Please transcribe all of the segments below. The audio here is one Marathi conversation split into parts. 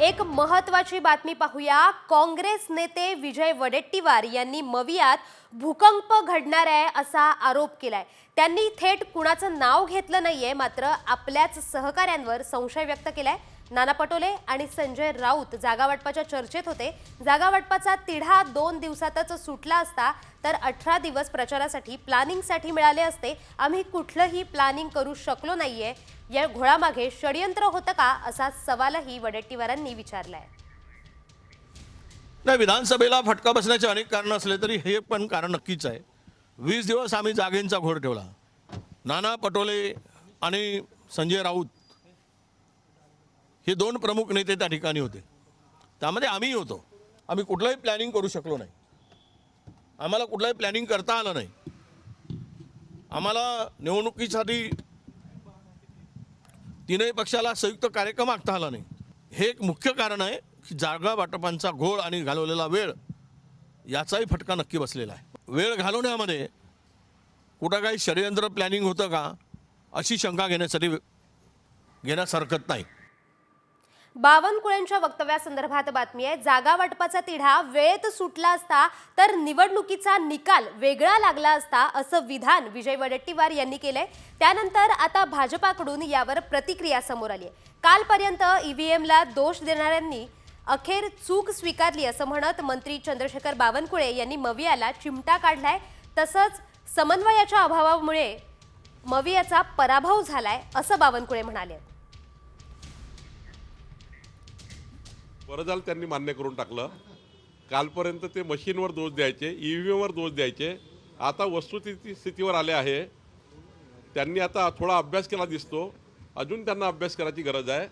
एक महत्त्वाची बातमी पाहूया। काँग्रेस नेते विजय वडेट्टीवार यांनी मवियात भूकंप घडणार आहे असा आरोप केलाय। त्यांनी थेट कुणाचं नाव घेतलं नाहीये, मात्र आपल्याच सहकाऱ्यांवर संशय व्यक्त केलाय। नाना पटोले आणि संजय राऊत जागावाटपाच्या चर्चेत होते। जागावाटपाचा तिढा 2 दिवसातच सुटला असता तर 18 दिवस प्रचारासाठी प्लॅनिंगसाठी मिळाले असते। आम्ही कुठलंही प्लॅनिंग करू शकलो नाहीये। या घोळामागे षडयंत्र होतं का असा सवालही वडेट्टीवारांनी विचारलाय। नाही, विधानसभेला फटका बसण्याचे अनेक कारण असले तरी हे पण कारण नक्कीच आहे। 20 दिवस आम्ही जागेंचा घोळ ठेवला। नाना पटोले आणि संजय राऊत हे 2 प्रमुख नेते त्या ठिकाणी होते, त्यामध्ये आम्ही होतो। आम्ही कुठलाही प्लॅनिंग करू शकलो नाही। आम्हाला कुठलाही प्लॅनिंग करता आलं नाही। आम्हाला निवडणुकीसाठी तीनही पक्षाला संयुक्त कार्यक्रम आखता आला नाही। हे एक मुख्य कारण आहे की जागा वाटपांचा घोळ आणि घालवलेला वेळ याचाही फटका नक्की बसलेला आहे। वेळ घालवण्यामध्ये कुठं काही षडयंत्र प्लॅनिंग होतं का अशी शंका घेण्यास हरकत नाही। बावनकुळेंच्या वक्तव्यासंदर्भात बातमी आहे। जागा वाटपाचा तिढा वेळेत सुटला असता तर निवडणुकीचा निकाल वेगळा लागला असता असं विधान विजय वडेट्टीवार यांनी केलंय। त्यानंतर आता भाजपाकडून यावर प्रतिक्रिया समोर आली आहे। कालपर्यंत ईव्हीएमला दोष देणाऱ्यांनी अखेर चूक स्वीकारली असं म्हणत मंत्री चंद्रशेखर बावनकुळे यांनी मवियाला चिमटा काढलाय। तसंच समन्वयाच्या अभावामुळे मवियाचा पराभव झालाय असं बावनकुळे म्हणाले। बरं झालं त्यांनी मान्य करून टाकलं। कालपर्यंत ते मशीनवर दोष द्यायचे, ईव्हीएमवर दोष द्यायचे, आता वस्तुस्थितीवर आले आहे। त्यांनी आता थोडा अभ्यास केला दिसतो। अजून त्यांना अभ्यास करायची गरज आहे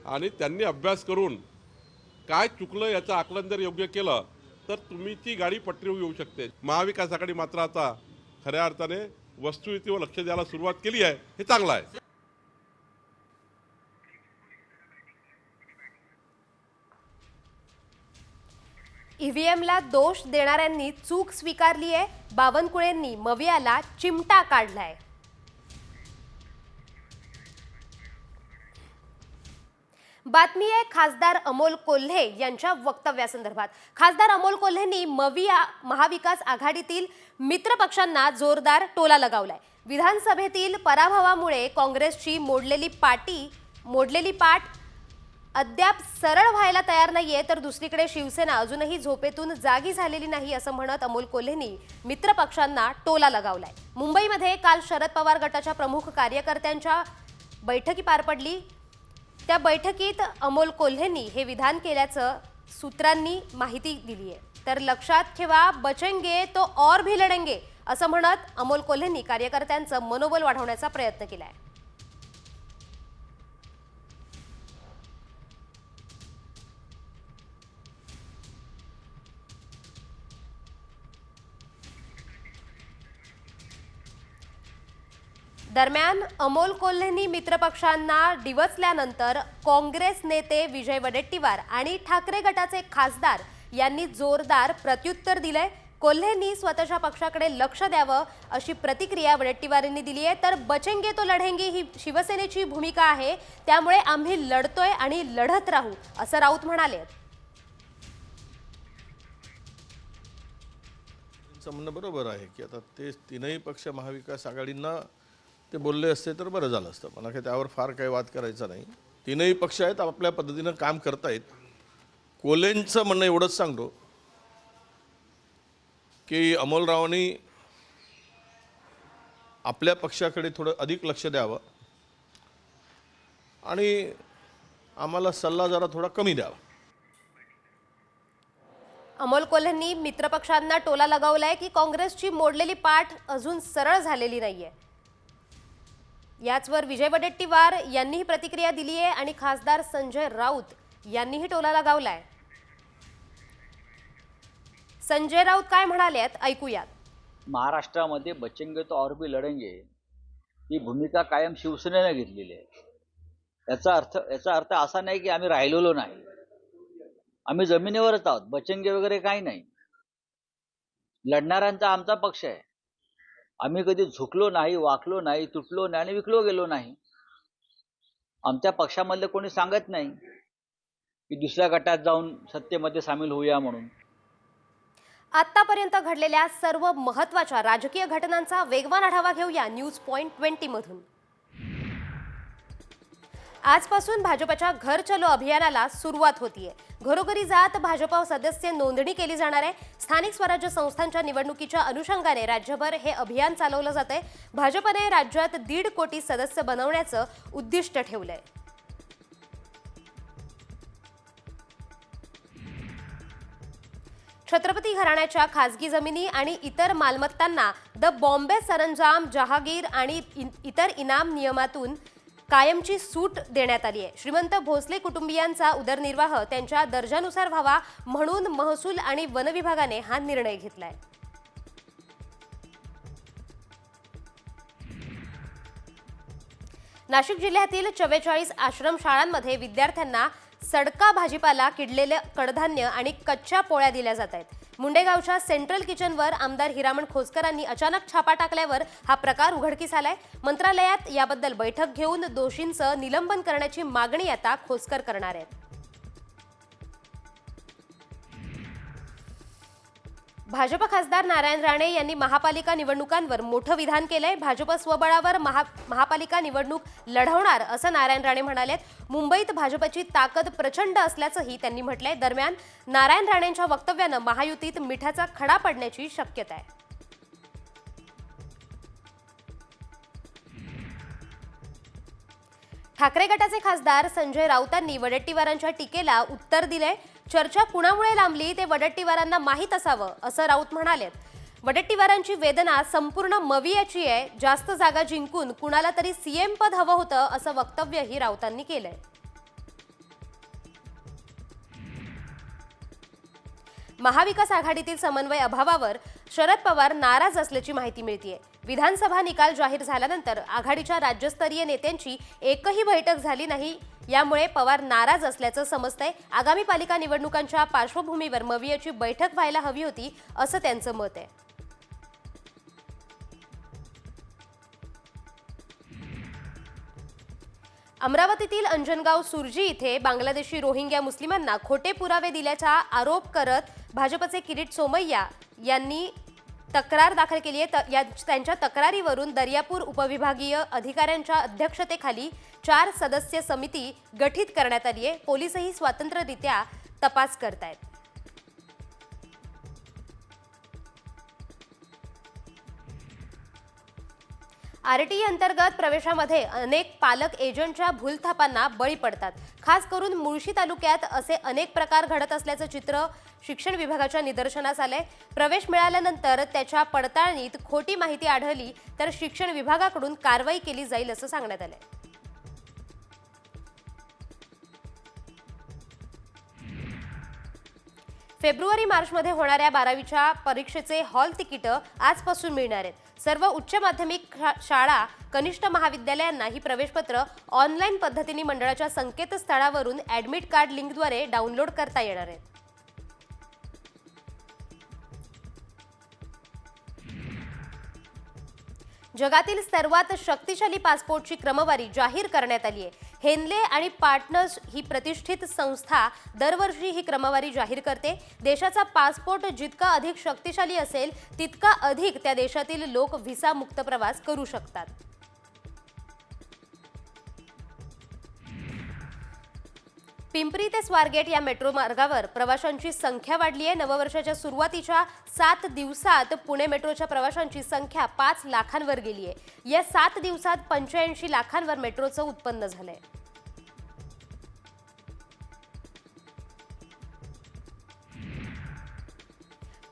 आणि त्यांनी अभ्यास करून काय चुकलं याचं आकलन जर योग्य केलं तर तुमची गाडी पटरीवर येऊ शकते। महाविकास आघाडी मात्र आता खऱ्या अर्थाने वस्तुस्थितीवर लक्ष द्यायला सुरुवात केली आहे, हे चांगलं आहे। ईव्हीएमला दोष देणाऱ्यांनी चूक स्वीकारली आहे। बावनकुळेंनी मवियाला चिमटा काढलाय। बातमी आहे खासदार अमोल कोल्हे यांच्या वक्तव्यासंदर्भात। खासदार अमोल कोल्हेंनी मविया महाविकास आघाडीतील मित्र पक्षांना जोरदार टोला लगावलाय। विधानसभेतील पराभवामुळे काँग्रेसची मोडलेली पाठ अद्याप सरळ व्हायला तयार नाहीये, तर दुसरीकडे शिवसेना अजूनही झोपेतून जागी झालेली नाही असं म्हणत अमोल कोल्हेंनी मित्र पक्षांना टोला लगावलाय। मुंबईमध्ये काल शरद पवार गटाच्या प्रमुख कार्यकर्त्यांच्या बैठकी पार पडली। त्या बैठकीत अमोल कोल्हेंनी हे विधान केल्याचं सूत्रांनी माहिती दिली आहे। तर लक्षात ठेवा, बचेंगे तो और भी लढेंगे असं म्हणत अमोल कोल्हेंनी कार्यकर्त्यांचं मनोबल वाढवण्याचा प्रयत्न केलाय। दरम्यान अमोल कोल्हेंनी मित्रपक्षांना डिवचल्यानंतर काँग्रेस नेते विजय वडेट्टीवार आणि ठाकरे गटाचे खासदार यांनी जोरदार प्रत्युत्तर दिलंय। कोल्हेंनी स्वतःच्या पक्षाकडे लक्ष द्यावं अशी प्रतिक्रिया वडेट्टीवारांनी दिली आहे। तर बचेंगे तो लढेंगे ही शिवसेनेची भूमिका आहे, त्यामुळे आम्ही लढतोय आणि लढत राहू असं राऊत म्हणाले। म्हणणं बरोबर आहे की आता ते तीनही पक्ष महाविकास आघाडींना ते बोलले असते तर बरं झालं असतं। मला काही त्यावर फार काही वाद करायचा नाही। तीनही पक्ष आहेत, आपल्या पद्धतीनं काम करतायत। कोल्हेंचं म्हणणं एवढंच सांगतो की अमोलरावांनी आपल्या पक्षाकडे थोडं अधिक लक्ष द्यावं आणि आम्हाला सल्ला जरा थोडा कमी द्यावा। अमोल कोल्हेंनी मित्रपक्षांना टोला लगावलाय की काँग्रेसची मोडलेली पाठ अजून सरळ झालेली नाहीये। याचवर विजय वडेट्टीवार यांनीही प्रतिक्रिया दिली आहे आणि खासदार संजय राऊत यांनीही टोला लगावलाय। संजय राऊत काय म्हणालेत ऐकूयात। महाराष्ट्रामध्ये बचेंगे तो और भी लढेंगे ही भूमिका कायम शिवसेनेने घेतलेली आहे। याचा अर्थ असा नाही की आम्ही राहिलेलो नाही, आम्ही जमिनीवरच आहोत। बचेंगे वगैरे काही नाही, लढणाऱ्यांचा आमचा पक्ष आहे। आम्ही कधी झुकलो नाही, वाकलो नाही, तुटलो नाही आणि विकलो गेलो नाही। आमच्या पक्षामधले कोणी सांगत नाही की दुसऱ्या गटात जाऊन सत्तेमध्ये सामील होऊया म्हणून. आतापर्यंत घडलेल्या सर्व महत्त्वाच्या राजकीय घटनांचा वेगवान आढावा घेऊया न्यूज पॉइंट 20 मधून. आजपासून भाजपच्या घर चलो अभियानाला सुरुवात होतीये. घरोघरी जात भाजप सदस्य नोंदणी केली जाणार आहे. स्थानिक स्वराज्य संस्थांच्या निवडणुकीच्या अनुषंगाने राज्यभर हे अभियान चालवलं जातंय. भाजपने राज्यात 1.5 कोटी सदस्य बनवण्याचं उद्दिष्ट ठेवलंय. छत्रपती घराण्याच्या खासगी जमिनी आणि इतर मालमत्तांना द बॉम्बे सरंजाम जहागीर आणि इतर इनाम नियमातून कायमची सूट देण्यात आली आहे. श्रीमंत भोसले कुटुंबियांचा उदरनिर्वाह त्यांच्या दर्जानुसार व्हावा म्हणून महसूल आणि वन विभागाने हा निर्णय घेतलाय. नाशिक जिल्ह्यातील 44 आश्रमशाळांमध्ये विद्यार्थ्यांना सडका भाजीपाला, किडलेले कडधान्य आणि कच्च्या पोळ्या दिल्या जात आहेत. मुंडेगावच्या सेंट्रल किचनवर आमदार हिरामण खोसकरांनी अचानक छापा टाकल्यावर हा प्रकार उघडकीस आलाय. मंत्रालयात याबद्दल बैठक घेऊन दोषींचं निलंबन करण्याची मागणी आता खोसकर करणार आहेत. भाजप खासदार नारायण राणे यांनी महापालिका निवडणुकांवर मोठं विधान केलंय. भाजप स्वबळावर महापालिका निवडणूक लढवणार असं नारायण राणे म्हणालेत. मुंबईत भाजपची ताकद प्रचंड असल्याचंही त्यांनी म्हटलंय. दरम्यान नारायण राणेंच्या वक्तव्यानं महायुतीत मिठाचा खडा पडण्याची शक्यता आहे. ठाकरे गटाचे खासदार संजय राऊतांनी वडेट्टीवारांच्या टीकेला उत्तर दिलंय. चर्चा कुणामुळे लांबली ते वडेट्टीवारांना माहीत असावं असं राऊत म्हणालेत. वडेट्टीवारांची वेदना संपूर्ण मवियाची आहे. जास्त जागा जिंकून कुणाला तरी सीएम पद हवं होतं असं वक्तव्यही राऊतांनी केलंय. महाविकास आघाडीतील समन्वय अभावावर शरद पवार नाराज असल्याची माहिती मिळतेय. विधानसभा निकाल जाहीर झाल्यानंतर आघाडीच्या राज्यस्तरीय नेत्यांची एकही बैठक झाली नाही. यामुळे पवार नाराज असल्याचं समजतंय. आगामी पालिका निवडणुकांच्या पार्श्वभूमीवर मवियाची बैठक व्हायला हवी होती असं त्यांचं मत आहे. अमरावतीतील अंजनगाव सुरजी इथे बांगलादेशी रोहिंग्या मुस्लिमांना खोटे पुरावे दिल्याचा आरोप करत भाजपचे किरीट सोमय्या यांनी तक्रार दाखल केली आहे. त्यांच्या तक्रारीवरून दर्यापूर उपविभागीय अधिकाऱ्यांच्या अध्यक्षतेखाली 4 सदस्य समिती गठीत करण्यात आली आहे. पोलिसही स्वतंत्ररित्या तपास करतायत. आरटीई अंतर्गत प्रवेशामध्ये अनेक पालक एजंटच्या भूलथापांना बळी पडतात. खास करून मुळशी तालुक्यात असे अनेक प्रकार घडत असल्याचं चित्र शिक्षण विभागाच्या निदर्शनास आले. प्रवेश मिळाल्यानंतर त्याच्या पडताळणीत खोटी माहिती आढळली तर शिक्षण विभागाकडून कारवाई केली जाईल असं सांगण्यात आलंय. फेब्रुवारी-मार्चमध्ये होणाऱ्या 12वीच्या परीक्षेचे हॉल तिकीटं आजपासून मिळणार आहेत. सर्व उच्च माध्यमिक शाळा, कनिष्ठ महाविद्यालयांना ही प्रवेशपत्र ऑनलाईन पद्धतीने मंडळाच्या संकेतस्थळावरून ॲडमिट कार्ड लिंकद्वारे डाउनलोड करता येणार आहेत. जगातील सर्वात शक्तिशाली पासपोर्टची क्रमवारी जाहीर करण्यात आली आहे. हेनले आणि पार्टनर्स ही प्रतिष्ठित संस्था दरवर्षी ही क्रमवारी जाहीर करते. देशाचा पासपोर्ट जितका अधिक शक्तिशाली असेल तितका अधिक त्या देशातील लोक व्हिसा मुक्त प्रवास करू शकतात. पिंपरी ते स्वारगेट या मेट्रो मार्गावर प्रवाशांची संख्या वाढली आहे. नववर्षाच्या सुरुवातीच्या 7 दिवसात पुणे मेट्रोच्या प्रवाशांची संख्या 5 लाखांवर गेली आहे. या 7 दिवसात 85 लाखांवर मेट्रोचं उत्पन्न झालंय.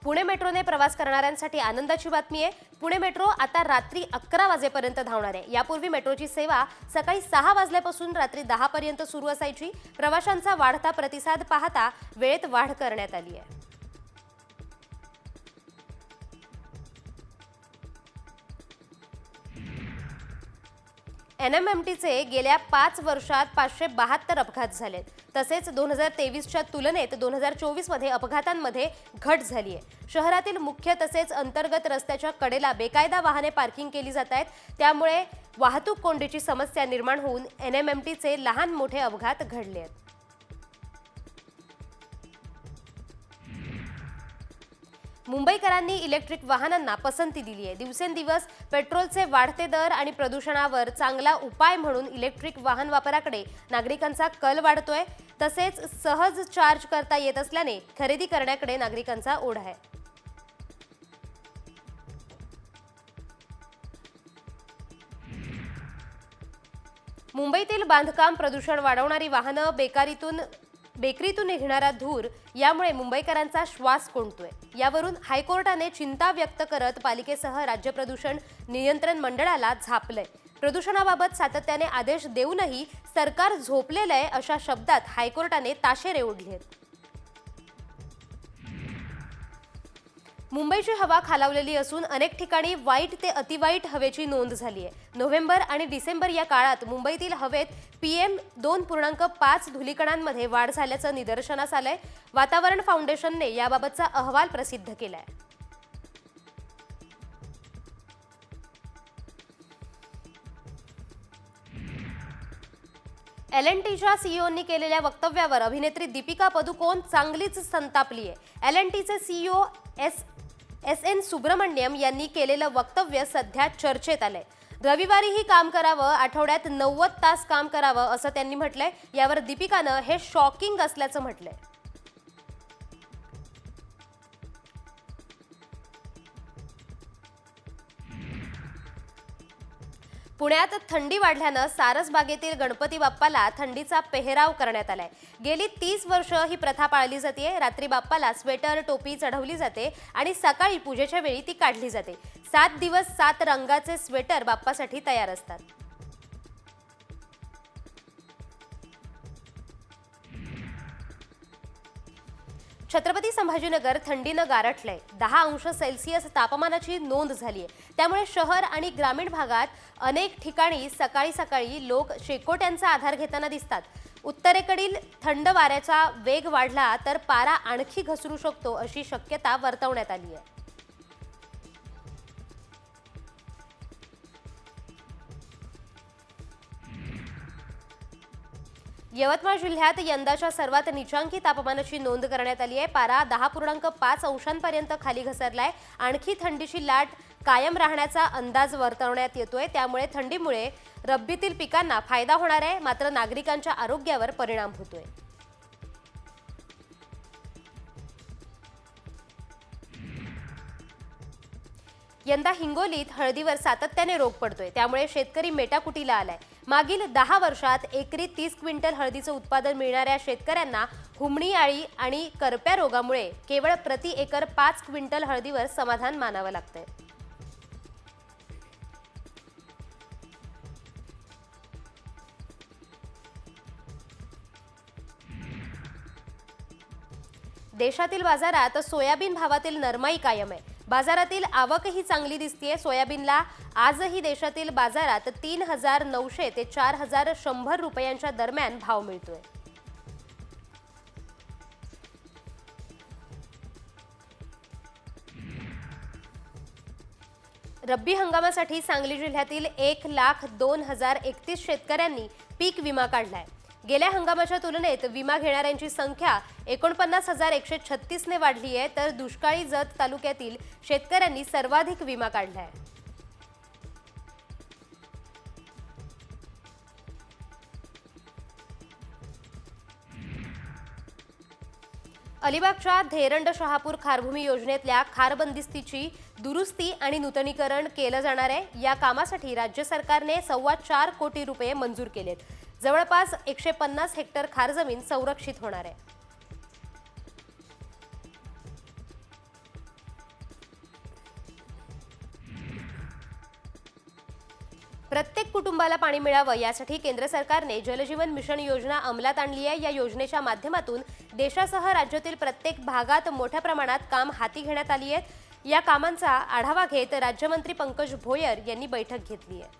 पुणे मेट्रोने प्रवास करणाऱ्यांसाठी आनंदाची बातमी आहे. पुणे मेट्रो आता रात्री 11 वाजेपर्यंत धावणार आहे. यापूर्वी मेट्रोची सेवा सकाळी 6 वाजल्यापासून रात्री 10 पर्यंत सुरू असायची. प्रवाशांचा वाढता प्रतिसाद पाहता वेळेत वाढ करण्यात आली आहे. NMMTचे गेल्या 5 वर्षात 572 अपघात झालेत. तसेच 2023च्या तुलनेत 2024मध्ये अपघातांमध्ये घट झाली आहे. शहरातील मुख्य तसेच अंतर्गत रस्त्याच्या कडेला बेकायदा वाहने पार्किंग केली जात आहेत. त्यामुळे वाहतूक कोंडीची समस्या निर्माण होऊन NMMTचे लहान मोठे अपघात घडले आहेत. मुंबईकरांनी इलेक्ट्रिक वाहनांना पसंती दिली आहे. दिवसेंदिवस पेट्रोलचे वाढते दर आणि प्रदूषणावर चांगला उपाय म्हणून इलेक्ट्रिक वाहन वापराकडे नागरिकांचा कल वाढतोय. तसेच सहज चार्ज करता येत असल्याने खरेदी करण्याकडे नागरिकांचा ओढ आहे. मुंबईतील बांधकाम प्रदूषण वाढवणारी वाहनं, बेकरीतून निघणारा धूर यामुळे मुंबईकरांचा श्वास कोंडतोय. यावरून हायकोर्टाने चिंता व्यक्त करत पालिकेसह राज्य प्रदूषण नियंत्रण मंडळाला झापलंय. प्रदूषणाबाबत सातत्याने आदेश देऊनही सरकार झोपलेलं आहे अशा शब्दात हायकोर्टाने ताशेरे ओढले आहेत. मुंबईची हवा खालावलेली असून अनेक ठिकाणी वाईट ते अतिवाईट हवेची नोंद झाली आहे. नोव्हेंबर आणि डिसेंबर या काळात मुंबईतील हवेत PM 2.5 धुलीकणांमध्ये वाढ झाल्याचं निदर्शनास आलंय. वातावरण फाउंडेशनने याबाबतचा अहवाल प्रसिद्ध केलाय. L&Tच्या CEOंनी केलेल्या वक्तव्यावर अभिनेत्री दीपिका पदुकोण चांगलीच संतापली आहे. L&Tचे CEO SN सुब्रमण्यम यांनी केलेलं वक्तव्य सध्या चर्चेत आलंय. रविवारीही काम करावं, आठवड्यात 90 तास काम करावं असं त्यांनी म्हटलंय. यावर दीपिकानं हे शॉकिंग असल्याचं म्हटलंय. पुण्यात थंडी वाढल्यानं सारसबागेतील गणपती बाप्पाला थंडीचा पेहराव करण्यात आलाय. गेली 30 वर्ष ही प्रथा पाळली जाते. रात्री बाप्पाला स्वेटर, टोपी चढवली जाते आणि सकाळी पूजेच्या वेळी ती काढली जाते. 7 दिवस 7 रंगाचे स्वेटर बाप्पासाठी तयार असतात. छत्रपती संभाजीनगर थंडीनं गारठलंय. 10 अंश सेल्सिअस तापमानाची नोंद झाली आहे. त्यामुळे शहर आणि ग्रामीण भागात अनेक ठिकाणी सकाळी सकाळी लोक शेकोट्यांचा आधार घेताना दिसतात. उत्तरेकडील थंड वाऱ्याचा वेग वाढला तर पारा आणखी घसरू शकतो अशी शक्यता वर्तवण्यात आली आहे. यवतमाळ जिल्ह्यात यंदाच्या सर्वात निचांकी तापमानाची नोंद करण्यात आली आहे. पारा 10.5 अंशांपर्यंत खाली घसरलाय. आणखी थंडीची लाट कायम राहण्याचा अंदाज वर्तवण्यात येतोय. त्यामुळे थंडीमुळे रब्बीतील पिकांना फायदा होणार आहे, मात्र नागरिकांच्या आरोग्यावर परिणाम होतोय. यंदा हिंगोलीत हळदीवर सातत्याने रोग पडतोय. त्यामुळे शेतकरी मेटाकुटीला आलाय. मागील 10 वर्षात एकरी 30 क्विंटल हळदीचं उत्पादन मिळणाऱ्या शेतकऱ्यांना हुमणी आळी आणि करप्या रोगामुळे केवळ प्रति एकर 5 क्विंटल हळदीवर समाधान मानावं लागतंय. देशातील बाजारात सोयाबीन भावातील नरमाई कायम आहे. बाजारातील आवकही चांगली दिसतेय. सोयाबीनला आजही देशातील बाजारात 3,900 ते 4,100 रुपयांच्या दरम्यान भाव मिळतोय. रब्बी हंगामासाठी सांगली जिल्ह्यातील 1,02,031 शेतकऱ्यांनी पीक विमा काढलाय. गेल्या हंगामाच्या तुलनेत विमा घेणाऱ्यांची संख्या 49,136 ने वाढली आहे. तर दुष्काळी जत तालुक्यातील शेतकऱ्यांनी सर्वाधिक विमा काढलाय. अलिबागच्या धेरंड शहापूर खारभूमी योजनेतल्या खार बंदिस्तीची दुरुस्ती आणि नूतनीकरण केलं जाणार आहे. या कामासाठी राज्य सरकारने 4.25 कोटी रुपये मंजूर केलेत. जवळपास 150 हेक्टर खार जमीन संरक्षित होणार आहे. प्रत्येक कुटुंबाला पाणी मिळावं यासाठी केंद्र सरकारने जलजीवन मिशन योजना अंमलात आणली आहे. या योजनेच्या माध्यमातून देशासह राज्यातील प्रत्येक भागात मोठ्या प्रमाणात काम हाती घेण्यात आली आहेत. या कामांचा आढावा घेत राज्यमंत्री पंकज भोयर यांनी बैठक घेतली आहे.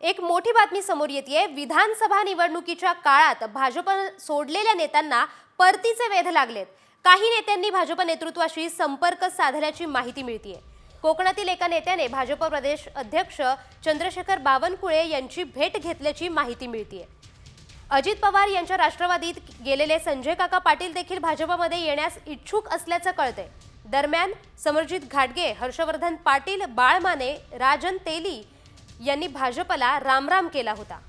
एक मोठी बातमी समोर येतेय. विधानसभा निवडणुकीच्या काळात भाजप सोडलेल्या नेत्यांना परतीचे वेध लागलेत. काही नेत्यांनी भाजप नेतृत्वाशी संपर्क साधल्याची माहिती मिळतेय. कोकणातील एका नेत्याने भाजप प्रदेश अध्यक्ष चंद्रशेखर बावनकुळे यांची भेट घेतल्याची माहिती मिळतेय. अजित पवार यांच्या राष्ट्रवादीत गेलेले संजय काका पाटील देखील भाजपमध्ये येण्यास इच्छुक असल्याचं कळतंय. दरम्यान समरजित घाटगे, हर्षवर्धन पाटील, बाळ माने, राजन तेली यांनी भाजपला रामराम केला होता.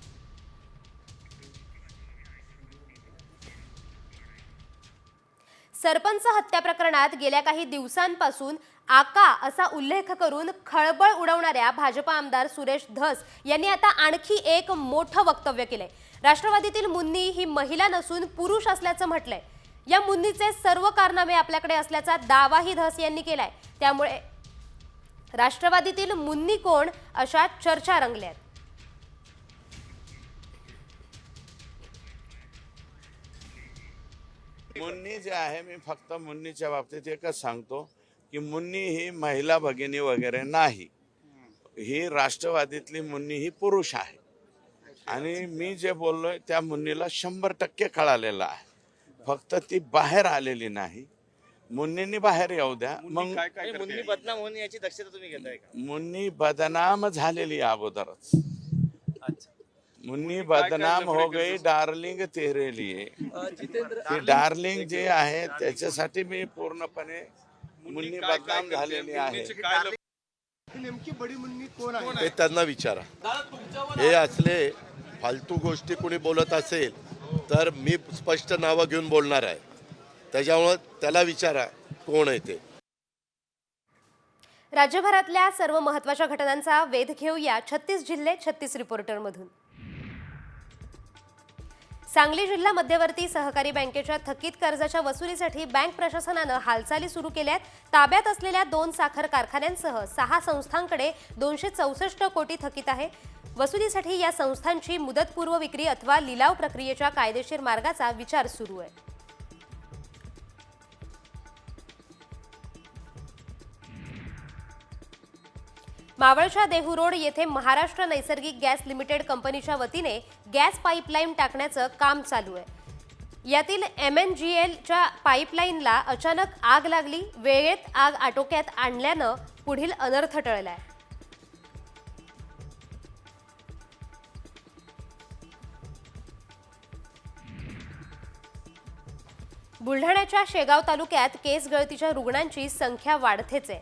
सरपंच हत्या प्रकरणात गेल्या काही दिवसांपासून आका असा उल्लेख करून खळबळ उडवणाऱ्या भाजप आमदार सुरेश धस यांनी आता आणखी एक मोठं वक्तव्य केलंय. राष्ट्रवादीतील मुन्नी ही महिला नसून पुरुष असल्याचं म्हटलंय. या मुन्नीचे सर्व कारनामे आपल्याकडे असल्याचा दावाही धस यांनी केलाय. त्यामुळे राष्ट्रवादीतील मुन्नी कोण अशा चर्चा रंगल्यात. मुन्नी जे आहे, मी फक्त मुन्नीच्या बाबतीत एकच सांगतो की मुन्नी ही महिला भगिनी वगैरे नाही. ही राष्ट्रवादीतली मुन्नी ही पुरुष आहे आणि मी जे बोललोय त्या मुन्नीला 100% कळालेलं आहे. फक्त ती बाहेर आलेली नाही. मुन्नींनी बाहेर येऊ द्या. मग मुन्नी बदनाम होणे याची दक्षता तुम्ही घेताय का? मुन्नी बदनाम झालेली अगोदरच. मुन्नी बदनाम हो गई, डार्लिंग तेरे लिए. ती डार्लिंग जे आहे त्याच्यासाठी मी पूर्णपणे मुन्नी बदनाम झालेली आहे. नेमकी बडी मुन्नी कोण आहे ते त्यांना विचारा. हे असले फालतू गोष्टी कोणी बोलत असेल तर मी स्पष्ट नावं घेऊन बोलणार आहे. त्याच्यामुळे त्याला विचारा कोण आहे ते. राज्यभरातल्या सर्व महत्त्वाच्या घटनांचा वेध घेऊया 36 जिल्हे 36 रिपोर्टरमधून. सांगली जिल्हा मध्यवर्ती सहकारी बँकेच्या थकीत कर्जाच्या वसुलीसाठी बँक प्रशासनानं हालचाली सुरू केल्यात. ताब्यात असलेल्या 2 साखर कारखान्यांसह 6 संस्थांकडे 264 कोटी थकीत आहे. वसुलीसाठी या संस्थांची मुदतपूर्व विक्री अथवा लिलाव प्रक्रियेच्या कायदेशीर मार्गाचा विचार सुरू आहे. मावळच्या देहू रोड येथे महाराष्ट्र नैसर्गिक गॅस लिमिटेड कंपनीच्या वतीने गॅस पाईपलाईन टाकण्याचं काम चालू आहे. यातील MNGLच्या पाईपलाईनला अचानक आग लागली. वेळेत आग आटोक्यात आणल्यानं पुढील अनर्थ टळलाय. बुलढाण्याच्या शेगाव तालुक्यात केस गळतीच्या रुग्णांची संख्या वाढतेच आहे.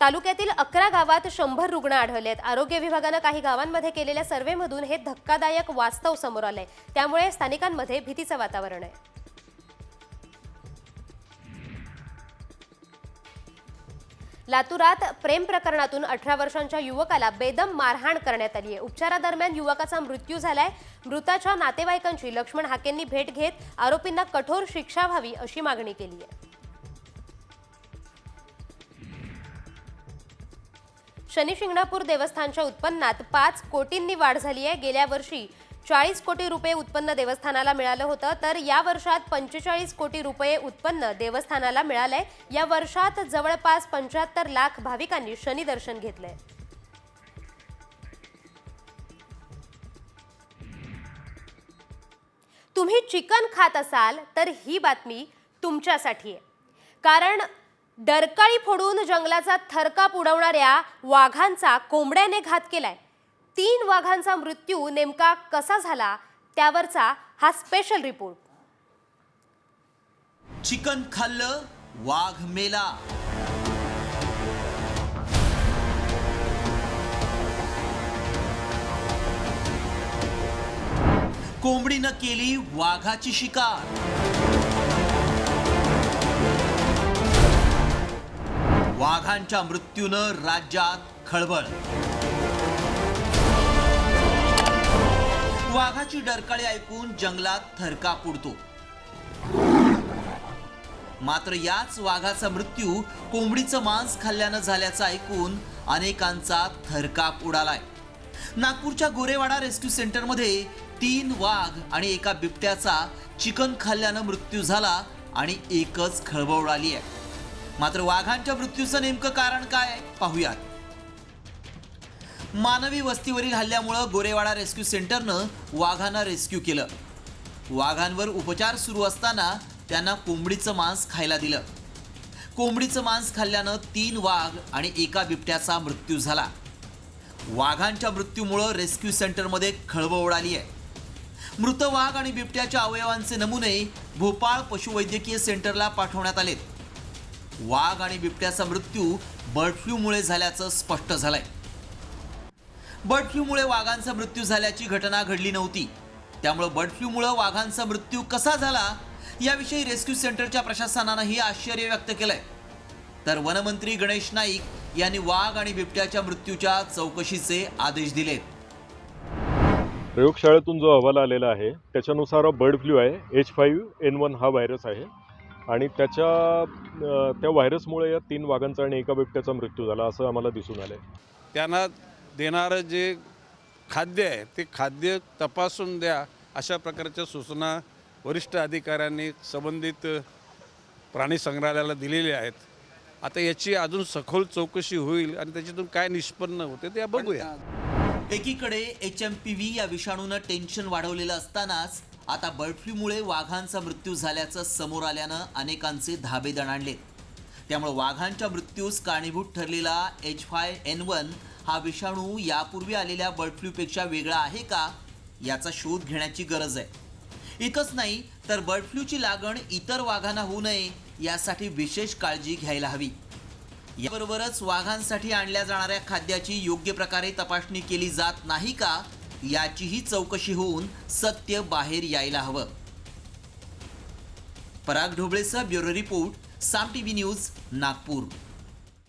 तालुक्यातील 11 गावात 100 रुग्ण आढळलेत. आरोग्य विभागानं काही गावांमध्ये केलेल्या सर्व्हेमधून हे धक्कादायक वास्तव समोर आलंय. त्यामुळे स्थानिकांमध्ये भीतीचं वातावरण आहे. लातूरात प्रेम प्रकरणातून 18 वर्षांच्या युवकाला बेदम मारहाण करण्यात आली आहे. उपचारादरम्यान युवकाचा मृत्यू झालाय. मृताच्या नातेवाईकांची लक्ष्मण हाकेंनी भेट घेत आरोपींना कठोर शिक्षा व्हावी अशी मागणी केली आहे. शनी शिंगणापूर देवस्थानच्या उत्पन्नात 5 कोटींनी वाढ झाली आहे. गेल्या वर्षी 40 कोटी रुपये उत्पन्न देवस्थानाला मिळालं होतं, तर या वर्षात 45 कोटी रुपये उत्पन्न देवस्थानाला मिळालंय. या वर्षात जवळपास 75 लाख भाविकांनी शनी दर्शन घेतलंय. तुम्ही चिकन खात असाल तर ही बातमी तुमच्यासाठी आहे. कारण डरकाळी फोडून जंगलाचा थरकाप उडवणाऱ्या वाघांचा कोंबड्याने घात केलाय. 3 वाघांचा मृत्यू नेमका कसा झाला त्यावरचा हा स्पेशल रिपोर्ट. चिकन खाल्लं, वाघ मेला. कोंबडीनं केली वाघाची शिकार. वाघांच्या मृत्यूनं राज्यात खळबळ. वाघाची डरकाळी ऐकून जंगलात थरकाप उडतो. मात्र याच वाघाचा मृत्यू कोंबडीचं मांस खाल्ल्यानं झाल्याचं ऐकून अनेकांचा थरकाप उडालाय. नागपूरच्या गोरेवाडा रेस्क्यू सेंटरमध्ये 3 वाघ आणि एका बिबट्याचा चिकन खाल्ल्यानं मृत्यू झाला आणि एकच खळबळ उडाली आहे. मात्र वाघांच्या मृत्यूचं नेमकं कारण काय पाहूयात. मानवी वस्तीवरील हल्ल्यामुळे गोरेवाडा रेस्क्यू सेंटरनं वाघांना रेस्क्यू केलं. वाघांवर उपचार सुरू असताना त्यांना कोंबडीचं मांस खायला दिलं. कोंबडीचं मांस खाल्ल्यानं 3 वाघ आणि एका बिबट्याचा मृत्यू झाला. वाघांच्या मृत्यूमुळे रेस्क्यू सेंटरमध्ये खळबळ उडाली आहे. मृत वाघ आणि बिबट्याच्या अवयवांचे नमुने भोपाळ पशुवैद्यकीय सेंटरला पाठवण्यात आलेत. वाघ आणि बिबट्याचा मृत्यू बर्ड फ्लूमुळे झाल्याचं स्पष्ट झालंय. बर्ड फ्लूमुळे वाघांचा मृत्यू झाल्याची घटना घडली नव्हती. त्यामुळे बर्ड फ्लूमुळे वाघांचा मृत्यू कसा झाला याविषयी रेस्क्यू सेंटरच्या प्रशासनानंही आश्चर्य व्यक्त केलंय. तर वनमंत्री गणेश नाईक यांनी वाघ आणि बिबट्याच्या मृत्यूच्या चौकशीचे आदेश दिलेत. प्रयोगशाळेतून जो अहवाल आलेला आहे त्याच्यानुसार बर्ड फ्लू आहे, H5N1 हा व्हायरस आहे आणि त्या व्हायरसमुळे या 3 वाघांचा आणि 1 बिबट्याचा मृत्यू झाला असं आम्हाला दिसून आलं आहे. त्यांना देणारं जे खाद्य आहे ते खाद्य तपासून द्या अशा प्रकारच्या सूचना वरिष्ठ अधिकाऱ्यांनी संबंधित प्राणी संग्रहालयाला दिलेल्या आहेत. आता याची अजून सखोल चौकशी होईल आणि त्याच्यातून काय निष्पन्न होते ते बघूया. एकीकडे HMPV या विषाणूनं टेन्शन वाढवलेलं असतानाच आता बर्ड फ्लूमुळे वाघांचा मृत्यू झाल्याचं समोर आल्यानं अनेकांचे धाबे दणाणले. त्यामुळे वाघांच्या मृत्यूस कारणीभूत ठरलेला H5N1 हा विषाणू यापूर्वी आलेल्या बर्ड फ्लूपेक्षा वेगळा आहे का याचा शोध घेण्याची गरज आहे. इतकंच नाही तर बर्ड फ्लूची लागण इतर वाघांना होऊ नये यासाठी विशेष काळजी घ्यायला हवी. याबरोबरच वाघांसाठी आणल्या जाणाऱ्या खाद्याची योग्य प्रकारे तपासणी केली जात नाही का याचीही चौकशी होऊन सत्य बाहेर यायला हवं. पराग ढोबळेसह ब्युरो रिपोर्ट, साम TV न्यूज, नागपूर.